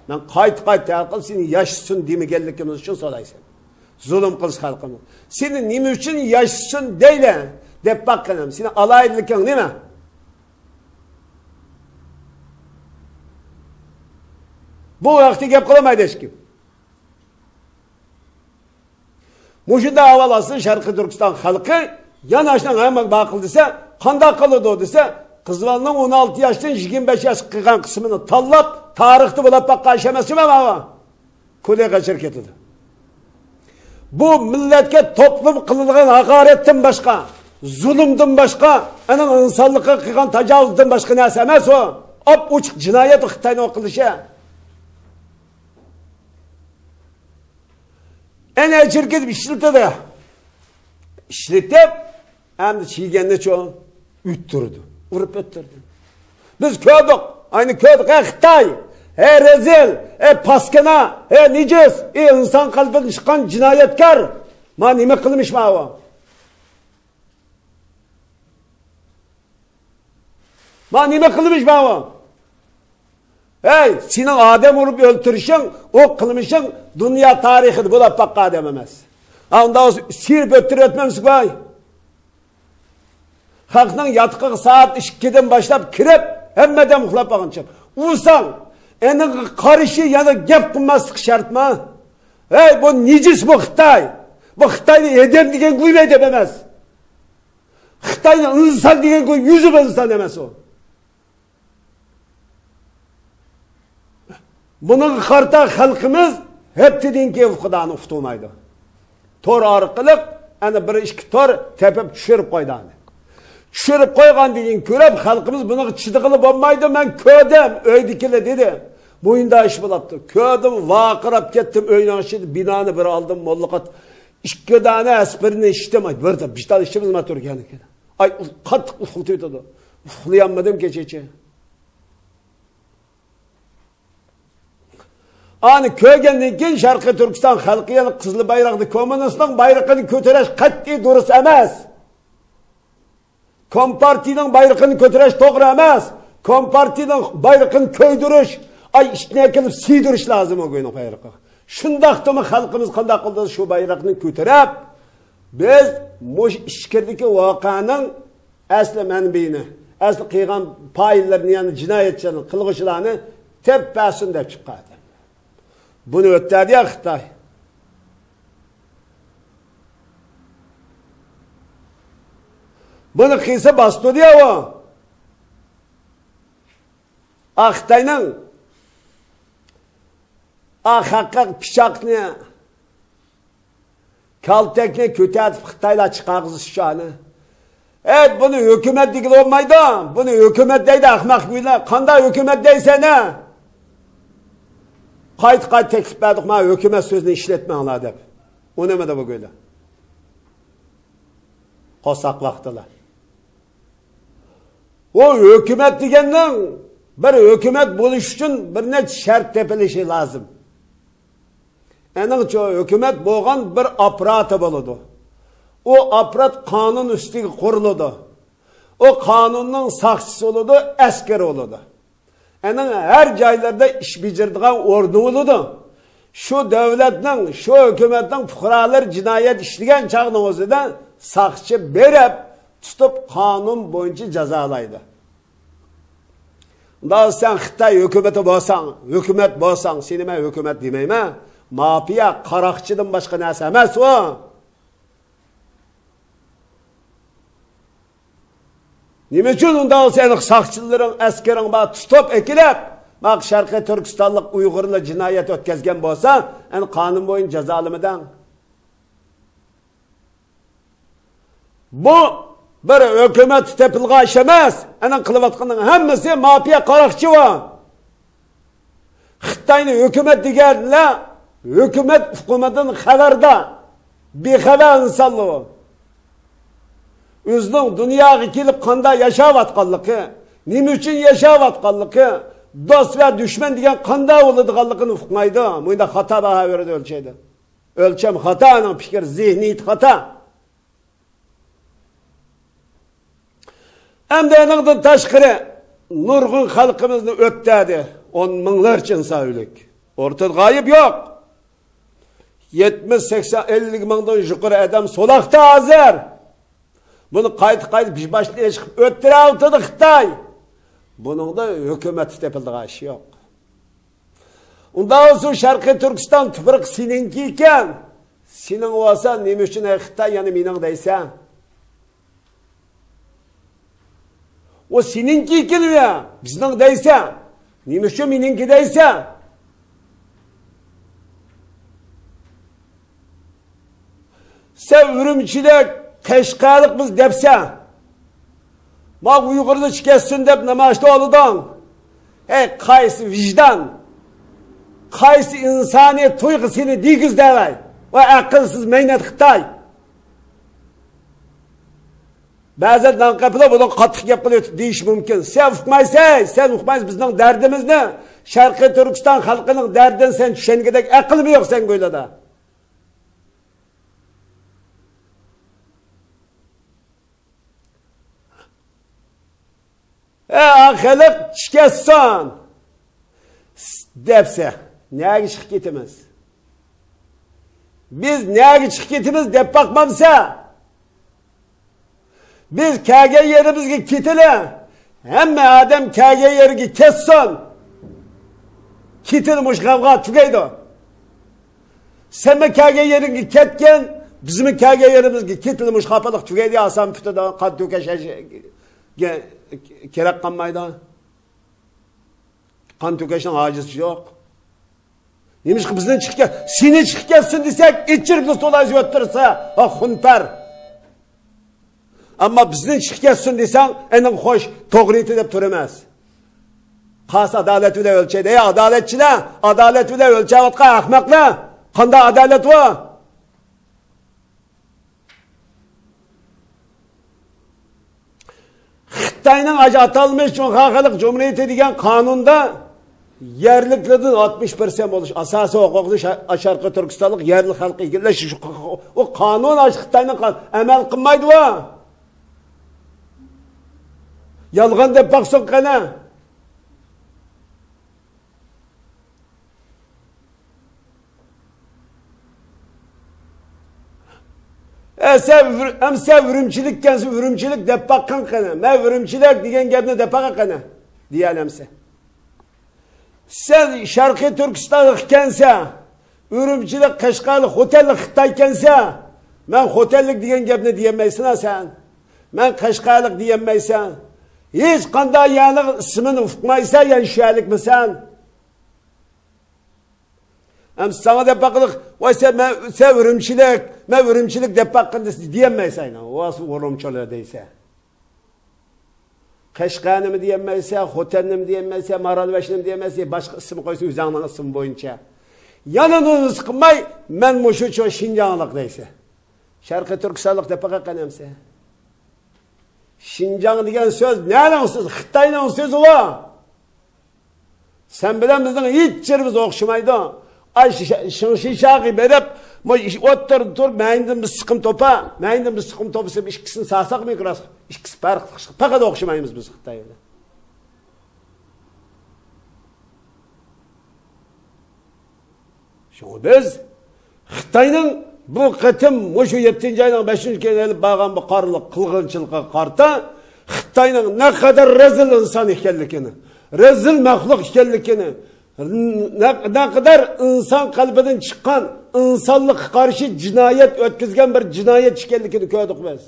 Ben qayt taqıl seni yaşsın demegenlikimiz için soraysın. Zulüm kılış halkımız. Seni nime için yaşsın deyle dep bakkanım. Seni alaylıkın değil mi? Bu vakti gep kılamaydı eşkim. Muşunda havalasın Şarkı Türkistan halkı yanaştan hemen bakıl dese, kanda kılıdı o dese, Kızılanın 16 yaştan 25 yaş kıygan kısmını tallap, tarihti bulap bakka işemesi mi ama? Kollega şirketidir. Bu milletke toplum kılılgan hakaretten başka, zulümden başka, onun insanlıkı kıygan tacavuzdan başka neyse emez o. Op uçuk cinayet Xitay'ın o kılışı. En şirket işlikte de. İşlikte hem de çiğgenle çoğu üttürdü. Vurup öttürdü. Biz köydük. Aynı köydük. Xitay. Rezil. Paskena. Nicis. İnsan kalbinden çıkan cinayetkar. Ma nime kılmış ma o? Ma nime kılmış ma o? Senin adem vurup öldürüşün, o kılmışın dünya tarihidir. Bu da pakka adem emez. Onda sirip öttürü ötmemişsin vay. Halkının yatkı saat 2'den başlayıp kirip, hemmeden muhlap bakınca. Usan, enin karışı yana gep kılmazlık şart mı? Bu nicis bu Xitay. Bu Xitay'da edem diyen kuyum edem emez. Xitay'da insan diyen kuyum yüzü insan emez o. Bunun karta halkımız hep dedin ki Xudan uftumaydı. Tor arqılık, bir iki tor tepip düşürüp koydu. Düşürüp koygan deyin körep halkımız bunu çıdıqılı olmaydı. Ben köydüm, öydikile dedi. Boyunda iş bulaptı. Köydüm, vakırap kettim, öyün aşıydı, binanı bir aldım, mollukat. İki tane espirini işittim. Bir tane işimiz mi Türkiye'nin? Ay, kat ufultuydu. Ufulayanmadım geçece. Ani köygendен keyin Şarkı Türkistan halkı yani Kızıl Bayraklı Komünist'in bayrağını kötüreş kat'i durus emez. Kompartinin bayrağını kötüreş doğru emez. Kompartinin bayrağını köydürüş, içine kelip siydiriş lazım o günün bayrağı. Şundaqtı mı halkımız kandak kıldı şu bayrağını kötürep, biz muş işkirdeki vakanın asli menbeini, asli kıygan payillerini yani cinayetçinin, kılgıçlarını teppesin de çıkardı. Bunu öttedi ya Xitay. Bunu kıysa bastı diye o. Xitay'nın hakkak pişakını kaltekini kötü edip Xitay'la çıkargızı şanı. Bunu hükümet değil olmaydı. Bunu hükümet deydi ahmak güyle. Kanda hükümet deyse ne? Qayt teklif etdik ma hükümet sözünü işletme anladı hep. O ne de bu böyle? Qosak vaktılar. O hükümet degenden bir hükümet buluş için bir ne şart tepilişi lazım. Enin çoğu hükümet boğan bir aparatı buludu. O aparat kanun üstü kuruludu. O kanunun sakçısı oludu, askeri oludu. Enin her caylarda iş bitirdiğin ordu oludu. Şu devletin, şu hükümetin fuqaralar cinayet işleyen çağın ozudan sakçı berep tutup kanun boyunca cezalaydı. Daha sen Xitay hükümeti bolsan, seni ben hükümet demeyme, mafiya, karakçıdan başka neyse emez o. Nime için onda senin sakçıların, askerin bana tutup ekilip, bak Şarkı Türkistanlık Uygur'la cinayet ötkezgen bolsa, kanun boyun cezalımıdan. Bu bir hükümet tepilga işemez. Kılıvatkının hemmesi mafiya karakçı var. Xitay'ın hükümet digerle, hükümetin haberde, bir haber insanlığı. Özünün dünyaya kelip kanda yaşavatqanlıqı, nime üçün yaşavatqanlıqı, dost ve düşman degen kanda oluduğanlıqını uqmaydı. Bunda hata baha verdi ölçeydi. Ölçem hatanın fikir, zihniyet hata. Hem de eningden taşkırı nurgun halkımızını öttedi. 10 minlarca insan ölük. Ortada gayip yok. 70-80-50 mingdan yuqori adam solaqda hozir. Buni qayta pishbashliga chiqib o'ttirayotdi Xitoy. Buningda hukumat tepildigan ish yo'q. Unda o'zi Sharqiy Turkiston tuproq seninki ekan. Sening bo'lsa nima uchun Xitoy yana mening deysan? O seninki ekan ya, bizning deysan. Nima uchun meningki deysan? Sen Urumchilik, Qashqarlik biz debsan. Ma Uyg'urni chikassin deb namoyishda oldidan. Qaysi vijdon, qaysi insoniyat tuyg'usini degiz davay. Va aqlsiz mehnat Xitoy. Ba'zan nanqaplar buni qattiq gap qilib deyish mumkin. Sen uqmaysiz bizning dardimizni, Sharqiy Turkiston xalqining dardini sen tushungidek aqlmi yo'q sen bo'ylada. Xalq chikasson debsa, nega chiqib ketamiz? Biz nega chiqib ketamiz deb baqmamsa, biz kelgan yerimizga ketili, hamma odam kelgan yeriga ketsin. Ketilmish g'avg'o tugaydi. Senmi kelgan yeringga ketgan, bizmi kelgan yerimizga ketilmish xafalik tugaydi, oson putida qon to'kash kerak qolmaydi. Qon to'kashning ojizi yo'q. Nima bizdan chiqgan, seni chiqib ketsin desak, ichirib to'lazib o'tirsa, xuntar. Ama bizden çıkıyorsun desen enin hoş toğriti deb turmaz. Qas adalet ile ölçeydi. Adaletçiler, adalet ile ölçeyotqa ahmaklar. Qanda adalet var. Xitoyning atalmış Xalq Cumhuriyeti degan qonunda yerliklardan 60% bo'lish asosiy huquqni Sharqiy Turkistonlik yerli xalqqa egallash o qonun Xitoyning amal qilmaydi va yalgan deb baqsin qana. Sen Urumchilik kensi Urumchilik deb baqin qana. Men Urumchilik degan gapni deb baqa qana. Diyalamsa. Sen Sharqiy Turkistonlik kensa, Urumchilik, Qashqarlik, Xotellik Xitoy kensa, men Xotellik degan gapni deyolmaysan sen. Men Qashqarlik deyolmaysan. Hiç qanday yani ismini uqmaysan, yani şerlikmisan. Hem sana deb baqiliq, voy sen Urumchilik deb baqin deyolmaysan. O'si Urumchilik deysa. Qashqarnimi deyolmaysan, Xotelnimi deyolmaysan, Maralvashnimi deyolmaysan, boshqa ism qo'ysa o'zingning ism bo'yicha. Yana uni qilmay, men mushu Shinjonglik deysa. Sharqiy Turkistonlik deb baqaqanamsa. Şinjan degan söz ne'ning so'zi? Xitoyning so'zi o. Sen bilan bizning hech yerimiz o'xshamaydi. Ay shishag'i berib, o'ttir mayindan biz siqim topa, ikkisini saqsaq mikros, ikkisi farq. Faqat o'xshamaymiz biz Xitoy bilan. Shu biz Xitoyning bu qitim mushu 7-oyning 5-kuni kelib bo'lgan bu qorliq qilg'inchilikqa qarta Xitoyning ne kadar rezil inson ekanligini, rezil maxluq ekanligini, ne kadar inson qalbidan chiqqan insonlikqa qarshi jinoyat o'tkazgan bir jinoyat ekanligini ko'rdik biz.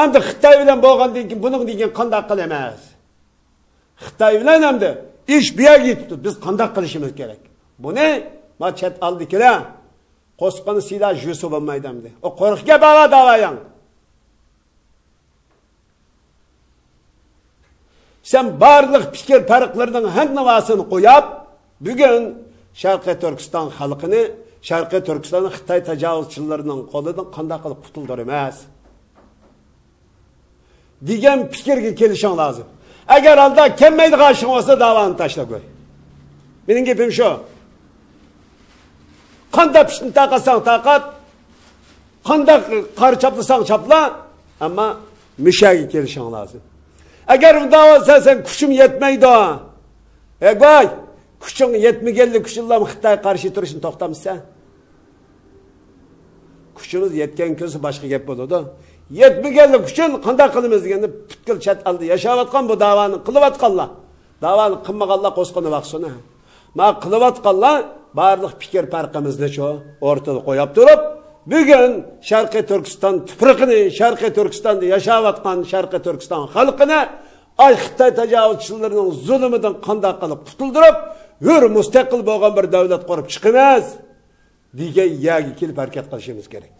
Endi Xitoy bilan bo'lgandan keyin buning degan qanday qilamiz? Xitoy bilan endi ish bu yerga yetibdi. Biz qanday qilishimiz kerak? Buni ma chet oldikilar qo'sqini sila jusu bo'lmaydimdi. O qo'rqga bava davayang. Sen barliq fikir farqlarining hammasini qo'yib, bugun Sharqiy Turkiston xalqini, Sharqiy Turkistonni Xitoy tajovuzchilarining qo'lidan qanday qilib qutuldiramiz degan fikrga kelishing lozim. Agar alda kelmaydigan ish bo'lsa davoni tashlab qo'y. Mening gapim shu. Qanday pishni taqasang taqat, qanday qar chaplasang chapla, ammo mishaga kelishing lozim. Agar unda bo'lsa sen kuchim yetmaydi. Qo'y, Kuchun yetmegenlik kuchunlam Xitoy qarshi turishni to'xtamasa. Kuchimiz yetgan kunsa boshqa gap bo'ladi. Yetmegenlik kuchun qanday qilamiz deganda butkul chet elda yashayotgan bu da'voni qilayotganlar. Da'voni qilmaganlar qo'sqini vaqsini. Ma qilayotganlar barliq fikr farqimizni o'rtada qo'yib turib, bugun Sharqiy Turkiston tuprog'ini, Sharqiy Turkistonda yashayotgan Sharqiy Turkiston xalqini ay Xitoy tajovuzchilarining zulmidan qanday qilib qutuldirib, hur mustaqil bo'lgan bir davlat qurib chiqamiz degan yaga kelib harakat qilishimiz kerak.